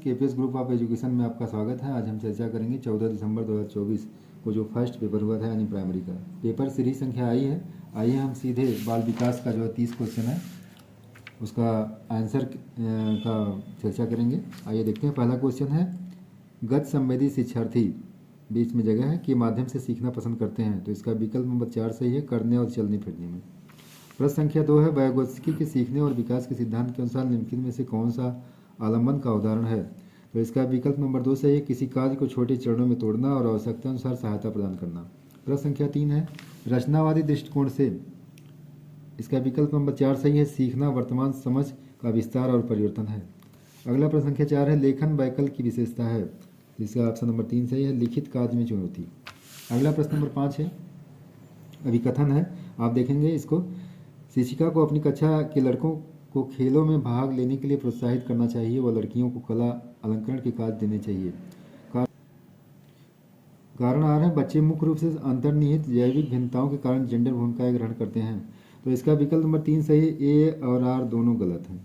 KPS group of education में आपका स्वागत है। आज हम चर्चा करेंगे 14 दिसंबर 2024 को जो फर्स्ट पेपर हुआ था यानी प्राइमरी का पेपर सीरीज संख्या आई है। आइए हम सीधे बाल विकास का जो 30 क्वेश्चन है उसका आंसर का चर्चा करेंगे। आइए देखते हैं। पहला क्वेश्चन है, गत संवेदी शिक्षार्थी बीच में जगह है के माध्यम से सीखना पसंद करते हैं, तो इसका विकल्प नंबर 4 सही है, करने और चलने फिरने में। प्रश्न संख्या 2 है, वाइगोत्स्की के सीखने और विकास के सिद्धांत के अनुसार निम्नलिखित में से कौन सा आलम्बन का उदाहरण है, तो इसका विकल्प नंबर 2 सही है, किसी कार्य को छोटे चरणों में तोड़ना और आवश्यकता अनुसार सहायता प्रदान करना। प्रश्न संख्या 3 है, रचनावादी दृष्टिकोण से, इसका विकल्प नंबर 4 सही है, सीखना वर्तमान समझ का विस्तार और परिवर्तन है। अगला प्रश्न संख्या 4 है, लेखन वैकल्प की विशेषता है, इसका ऑप्शन नंबर 3 सही है, लिखित कार्य में चुनौती। अगला प्रश्न नंबर 5 है, अभिकथन है, आप देखेंगे इसको, शिक्षिका को अपनी कक्षा के लड़कों को खेलों में भाग लेने के लिए प्रोत्साहित करना चाहिए व लड़कियों को कला अलंकरण के कार्य देने चाहिए। कारण आ रहा है, बच्चे मुख्य रूप से अंतर्निहित जैविक भिन्नताओं के कारण जेंडर भूमिकाएं ग्रहण करते हैं, तो इसका विकल्प नंबर 3 सही है, ए और आर दोनों गलत हैं।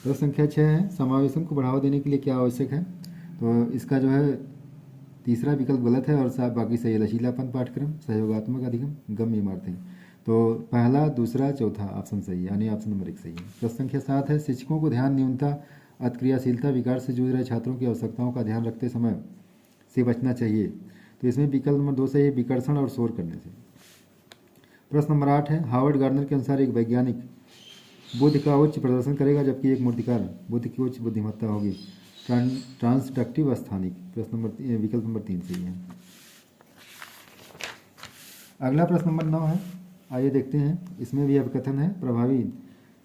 प्रश्न संख्या 6 है, समावेशन को बढ़ावा देने के लिए क्या आवश्यक है, तो इसका जो है तीसरा विकल्प गलत है और बाकी सही है, लचीलापन पाठ्यक्रम, सहयोगात्मक अधिगम, गम्य इमारतें। तो पहला, दूसरा, चौथा ऑप्शन सही है, यानी ऑप्शन नंबर 1 सही है। प्रश्न संख्या 7 है, शिक्षकों को ध्यान न्यूनता, अतिक्रियाशीलता विकार से जूझ रहे छात्रों की आवश्यकताओं का ध्यान रखते समय से बचना चाहिए, तो इसमें विकल्प नंबर 2 सही है, विकर्षण और शोर करने से। प्रश्न नंबर 8 है, हार्वर्ड गार्डनर के अनुसार एक वैज्ञानिक बुद्धि का उच्च प्रदर्शन करेगा जबकि एक मूर्तिकार बुद्धि की उच्च बुद्धिमत्ता होगी, ट्रांसडक्टिव स्थानिक। प्रश्न नंबर विकल्प नंबर 3 सही है। अगला प्रश्न नंबर 9 है, आइए देखते हैं। इसमें भी अभिकथन है, प्रभावी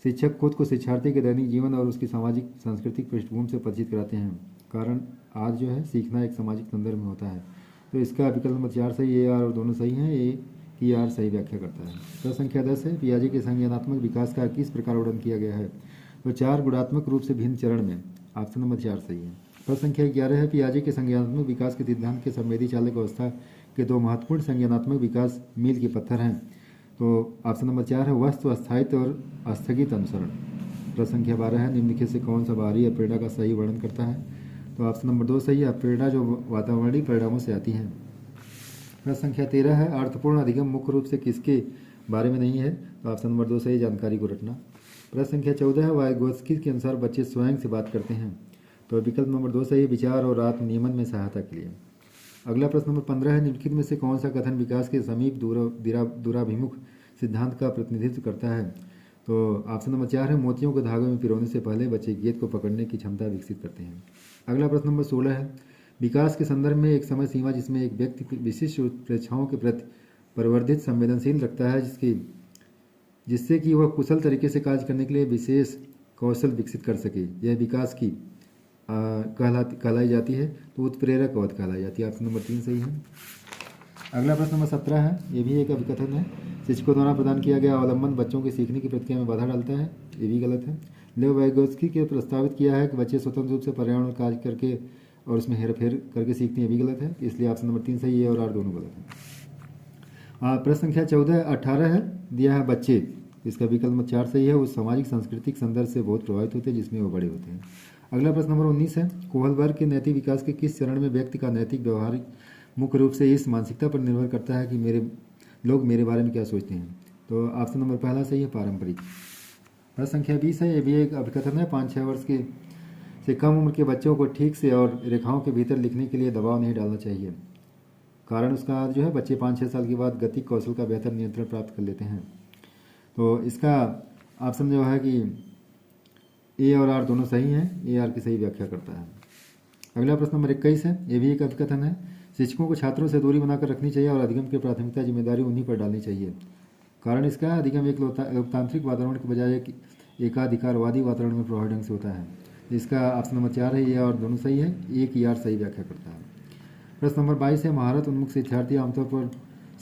शिक्षक खुद को शिक्षार्थी के दैनिक जीवन और उसकी सामाजिक सांस्कृतिक पृष्ठभूमि से परिचित कराते हैं, कारण आज जो है सीखना एक सामाजिक संदर्भ में होता है, तो इसका विकल्प नंबर 4 सही, ए आर और दोनों सही हैं, ए की आर सही व्याख्या करता है। प्रश्न संख्या 10 है, पियाजे के संज्ञानात्मक विकास का किस प्रकार वर्णन किया गया है, तो 4 गुणात्मक रूप से भिन्न चरण में, ऑप्शन नंबर 4 सही है। प्रश्न संख्या 11 है, पियाजे के संज्ञानात्मक विकास के सिद्धांत के संवेदी चालक अवस्था के 2 महत्वपूर्ण संज्ञानात्मक विकास मील के पत्थर हैं, तो ऑप्शन नंबर 4 है, वस्तु स्थायित्व और स्थगित अनुसरण। प्रश्न संख्या 12 है, निम्नलिखित से कौन सा बाहरी अप्रेरणा का सही वर्णन करता है, तो ऑप्शन नंबर 2 सही है, अप्रेरणा जो वातावरणीय परिणामों से आती है। प्रश्न संख्या 13 है, अर्थपूर्ण अधिगम मुख्य रूप से किसके बारे में नहीं है, तो ऑप्शन नंबर 2 सही, जानकारी को रटना। प्रश्न संख्या 14 है, वाइगोत्स्की के अनुसार बच्चे स्वयं से बात करते हैं, तो विकल्प नंबर 2 सही, विचार और आत्म नियमन में सहायता के लिए। अगला प्रश्न नंबर 15 है, निम्नलिखित में से कौन सा कथन विकास के समीप दूराभिमुख सिद्धांत का प्रतिनिधित्व करता है, तो ऑप्शन नंबर 4 है, मोतियों को धागे में पिरोने से पहले बच्चे गेंद को पकड़ने की क्षमता विकसित करते हैं। अगला प्रश्न नंबर 16 है, विकास के संदर्भ में एक समय सीमा जिसमें एक व्यक्ति विशिष्ट प्रेक्षाओं के प्रति परिवर्धित संवेदनशील रखता है, जिससे कि वह कुशल तरीके से कार्य करने के लिए विशेष कौशल विकसित कर सके, यह विकास की कहलाई जाती है, तो उत्प्रेरक अवधि कहलाई जाती है, ऑप्शन नंबर 3 सही है। अगला प्रश्न नंबर 17 है, ये भी एक अभिकथन है, शिक्षकों द्वारा प्रदान किया गया अवलंबन बच्चों की सीखने की प्रक्रिया में बाधा डालता है, ये भी गलत है। लेव वाइगोत्स्की के प्रस्तावित किया है कि बच्चे स्वतंत्र रूप से पर्यावरण में कार्य करके और उसमें हेरफेर करके सीखते हैं, ये भी गलत है, इसलिए ऑप्शन नंबर 3 सही है और आर दोनों गलत है। प्रश्न संख्या 18 है, दिया है बच्चे, इसका विकल्प नंबर 4 सही है, वो सामाजिक सांस्कृतिक संदर्भ से बहुत प्रभावित होते हैं जिसमें वो बड़े होते हैं। अगला प्रश्न नंबर 19 है, कोहलबर्ग के नैतिक विकास के किस चरण में व्यक्ति का नैतिक व्यवहारिक मुख्य रूप से इस मानसिकता पर निर्भर करता है कि लोग मेरे बारे में क्या सोचते हैं, तो ऑप्शन नंबर पहला सही है, पारंपरिक। प्रश्न संख्या 20 है, ये भी एक अभिकथन है, 5-6 वर्ष के से कम उम्र के बच्चों को ठीक से और रेखाओं के भीतर लिखने के लिए दबाव नहीं डालना चाहिए, कारण उसका जो है बच्चे 5-6 साल के बाद गतिक कौशल का बेहतर नियंत्रण प्राप्त कर लेते हैं, तो इसका ऑप्शन जो है कि ए और आर दोनों सही हैं, ए आर की सही व्याख्या करता है। अगला प्रश्न नंबर 21 है, ये भी एक अभिकथन है, शिक्षकों को छात्रों से दूरी बनाकर रखनी चाहिए और अधिगम की प्राथमिकता जिम्मेदारी उन्हीं पर डालनी चाहिए, कारण इसका अधिगम एक लोकतांत्रिक वातावरण के बजाय एक एकाधिकारवादी वातावरण में प्रभावी ढंग से होता है, इसका ऑप्शन नंबर 4 है, ये और दोनों सही है, ए की आर सही व्याख्या करता है। प्रश्न नंबर 22 है, महारत उन्मुख शिक्षार्थी आमतौर पर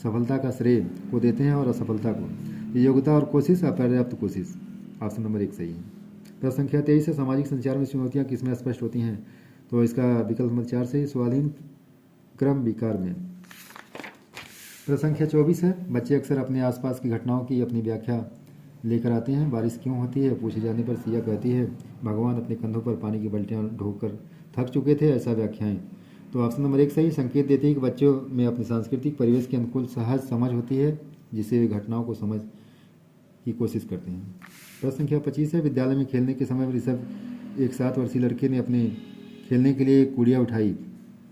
सफलता का श्रेय को देते हैं और असफलता को, योग्यता और कोशिश, अपर्याप्त कोशिश, ऑप्शन नंबर 1 सही है। प्रश्न संख्या 23 है, सामाजिक संचार में चुनौतियाँ किसमें स्पष्ट होती हैं, तो इसका विकल्प नंबर 4 सही, स्वाधीन क्रम विकार में। प्रश्न संख्या 24 है, बच्चे अक्सर अपने आसपास की घटनाओं की अपनी व्याख्या लेकर आते हैं। बारिश क्यों होती है पूछे जाने पर सिया कहती है, भगवान अपने कंधों पर पानी की बाल्टियाँ ढोकर थक चुके थे, ऐसा व्याख्याएं। तो ऑप्शन नंबर 1 सही संकेत देती है कि बच्चों में अपने सांस्कृतिक परिवेश के अनुकूल सहज समझ होती है, जिससे वे घटनाओं को समझ की कोशिश करते हैं। प्रश्न संख्या 25 है, विद्यालय में खेलने के समय ऋषभ एक 7 वर्षीय लड़के ने अपने खेलने के लिए एक गुड़िया उठाई।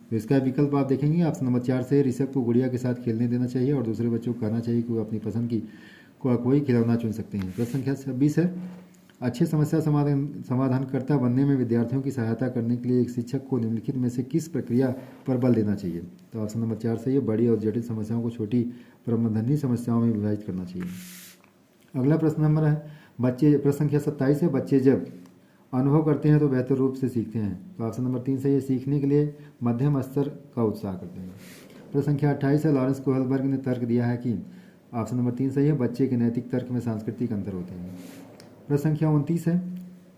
तो इसका विकल्प आप देखेंगे ऑप्शन नंबर 4 से ऋषभ को गुड़िया के साथ खेलने देना चाहिए और दूसरे बच्चों को कहना चाहिए कि वो अपनी पसंद की कोई खिलौना चुन सकते हैं। प्रश्न संख्या 26 है, अच्छे समस्या समाधानकर्ता बनने में विद्यार्थियों की सहायता करने के लिए एक शिक्षक को निम्नलिखित में से किस प्रक्रिया पर बल देना चाहिए। तो ऑप्शन नंबर 4 सही है, बड़ी और जटिल समस्याओं को छोटी प्रबंधनीय समस्याओं में विभाजित करना चाहिए। अगला प्रश्न नंबर है प्रश्न संख्या 27 है, बच्चे जब अनुभव करते हैं तो बेहतर रूप से सीखते हैं। तो ऑप्शन नंबर 3 सही है, सीखने के लिए मध्यम स्तर का उत्साह करते हैं। प्रश्न संख्या 28 है, लॉरेंस कोहलबर्ग ने तर्क दिया है कि ऑप्शन नंबर 3 सही है, बच्चे के नैतिक तर्क में सांस्कृतिक अंतर होते हैं। प्रश्न संख्या 29 है,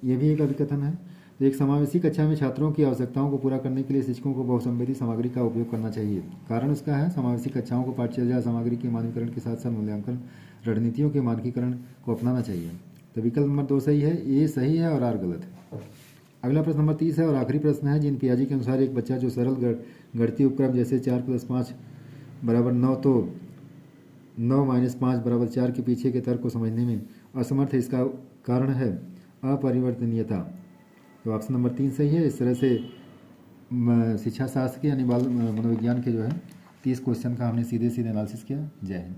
यह भी एक अभिकथन है। तो एक समावेशी कक्षा में छात्रों की आवश्यकताओं को पूरा करने के लिए शिक्षकों को बहुसंवेदी सामग्री का उपयोग करना चाहिए। कारण उसका है, समावेशी कक्षाओं को पाठ्यचर्या सामग्री के मानकीकरण के साथ साथ मूल्यांकन रणनीतियों के मानकीकरण को अपनाना चाहिए। तो विकल्प नंबर 2 सही है, ए सही है और आर गलत है। अगला प्रश्न नंबर 30 है और आखिरी प्रश्न है, जीन पियाजे के अनुसार एक बच्चा जो सरल गणितीय उपक्रम जैसे 4 + 5 = 9 तो 9 - 5 = 4 के पीछे के तर्क को समझने में असमर्थ है। इसका कारण है अपरिवर्तनीयता। तो ऑप्शन नंबर 3 सही है। इस तरह से शिक्षा शास्त्र के यानी बाल मनोविज्ञान के जो है 30 क्वेश्चन का हमने सीधे सीधे एनालिसिस किया। जय हिंद।